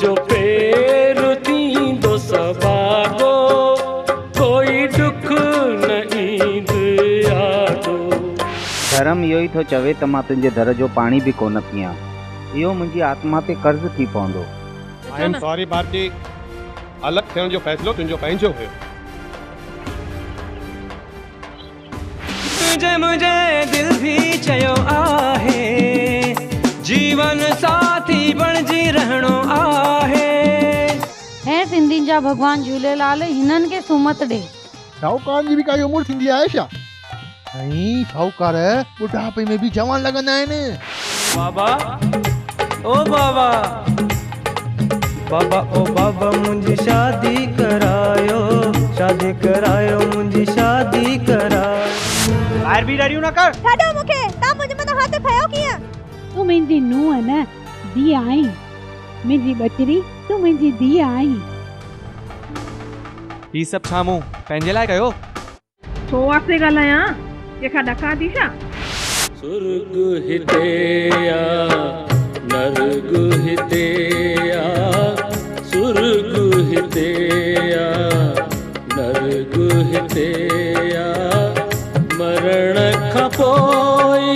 जो पेर थींदो सबागो कोई दुख न ईंद यादो। धर्म इहो ई थो चवे त मां तुंहिंजे दर जो पाणी बि कोन पीआं। इहो मुंहिंजी आत्मा ते कर्ज़ थी पवंदो। आई एम सॉरी भारती, अलॻि थियण जो फ़ैसिलो तुंहिंजो पंहिंजो हुयो। तुझे मुझे दिल भी चयो आहे, जीवन साथी बणजी रहणो आहे। हे सिंधियुनि जा भॻवान झूलेलाल हिननि खे सुमत ॾे। शाहूकार जी भी काई उम्र थींदी आहे छा? ऐं शाहूकार बुढ़ापे में भी जवान लॻंदा आहिनि। बाबा ओ बाबा, बाबा ओ बाबा मुंहिंजी शादी करायो, शादी करायो मुंहिंजी शादी करायो। ॿाहिरि बि रड़ियूं न कर। छॾो मूंखे, तव्हां मुंहिंजे मथां हथ खयो कीअं? तूं मुंहिंजी नुंहुं न धीउ आहीं, मुंहिंजी बचड़ी तूं मुंहिंजी धीउ आहीं। ही सभु छा मूं पंहिंजे लाइ कयो? छो वास्ते ॻाल्हायां, कंहिंखां ॾका थी छा? सुर्ग हिते आ नर्ग हिते आ, सुर्ग हिते आ नर्ग हिते आ, मरण खां पोइ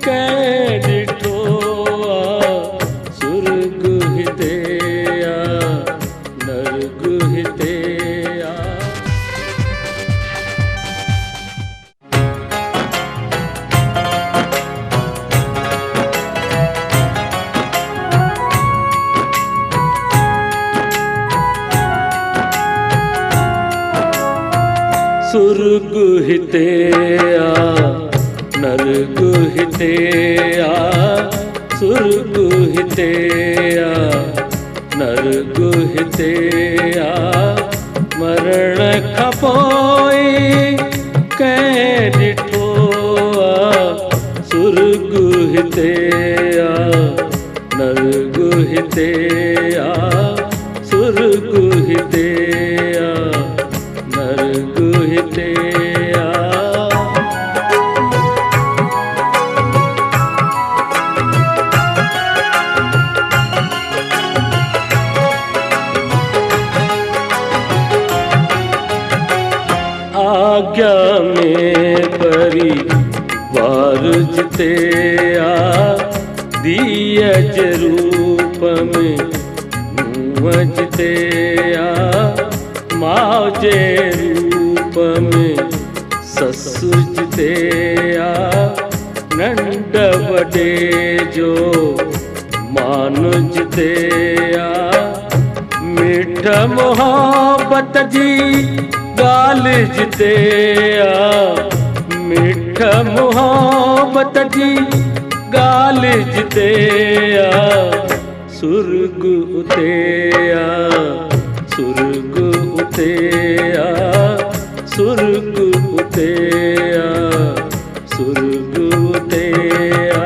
कंहिं ॾिठो आ, सुर्ग हिते आ नर्ग हिते आ। सुर्ग हिते आ नर्ग हिते आ, सुर्ग हिते आ नर्ग हिते आ, मरण खां पोइ कंहिं ॾिठो आ, सुर्ग हिते आ नर्ग हिते आ, सुर्ग हिते आ नर्ग हिते आ। आज्ञा में परिवार जिते आ, दियज रूप में मुँह जिते आ, माँ जे रूप में ससु जिते आ, नंढ वॾे जो मान जिते आ, मिठ मोहब्बत जी ॻाल्हि जिते आ, मिठ मोहब्बत जी ॻाल्हि जिते आ, सुर्ग उते आ, सुर्ग उते आ, सुर्ग उते आ, सुर्ग उते आ।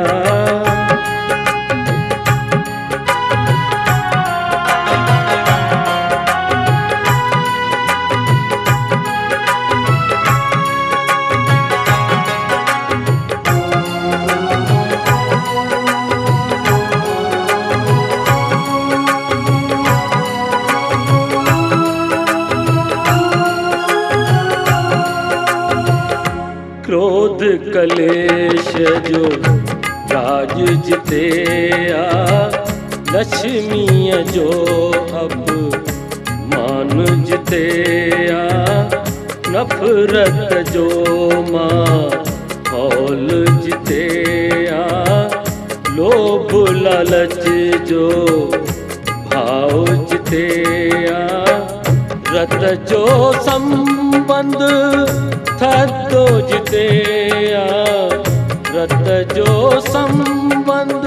क्रोध कलेश जो राज जिते आ, लक्ष्मीअ जो अपमान जिते आ, नफ़रत जो माहौल जिते आ, लोभ लालच जो भाव जिते आ, रत जो संबंध थतो जिते आ, रत जो संबंध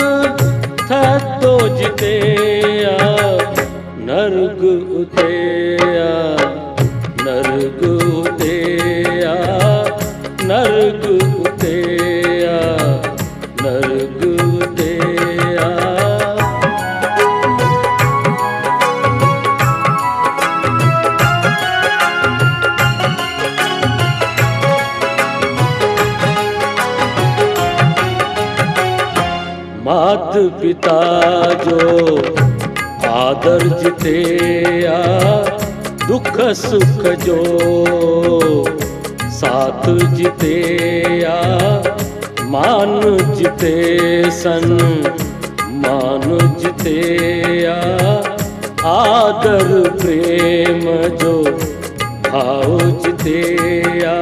थतो जिते आ, नर्ग उते आ, नर्ग उते आ, नर्ग उते आ, नर्ग उते आ। मात पिता जो आदर जिते आ दुख सुख जो साथ जिते आ मान जिते सन मान जिते आ आदर प्रेम जो भाव जिते आ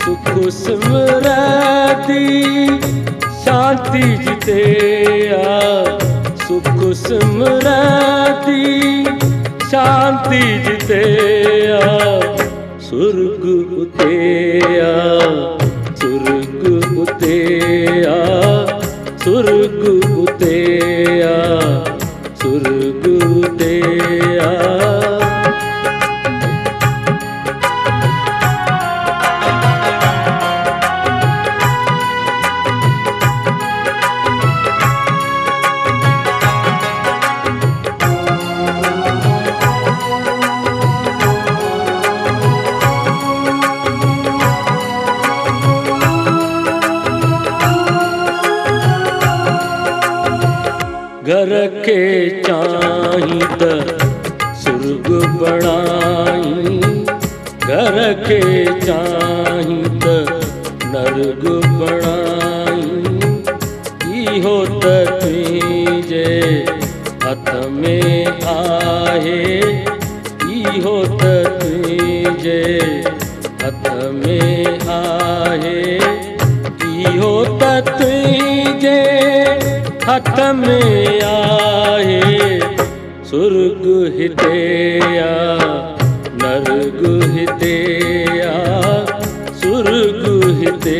सुख स्मृति शांति जिते आ सुख स्मृति शांति जिते आ स्वर्ग उते आ स्वर्ग उते आ स्वर्ग उते आ स्वर्ग उते आ घर के चाही त सुर्ग बणाई घर के चाही त नर्ग बणाई इहो त तुंहिंजे हथ में आहे इहो त तुंहिंजे हथ में आहे इहो त तुंहिंजे हथ में आहे स्वर्ग हिते आ नर्ग हिते आ स्वर्ग हिते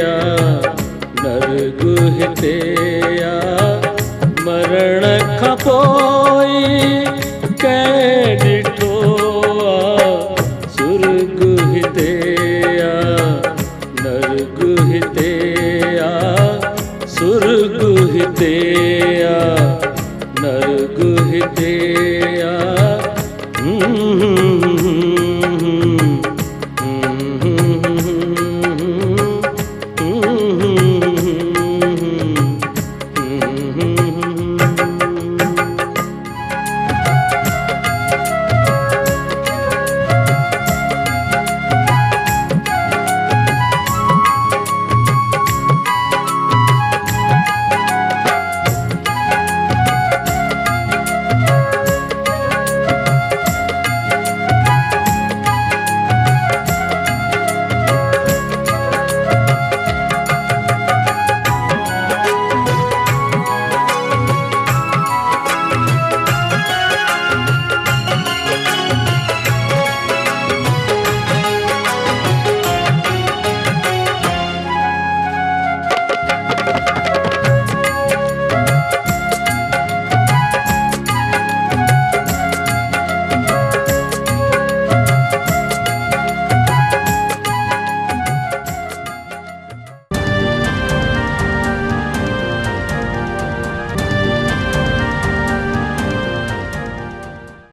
आ नर्ग हिते आ मरण खां पोइ कंहिं ॾिठो आ स्वर्ग हिते आ नर्ग हिते आ स्वर्ग हिते आ नर्ग हिते आ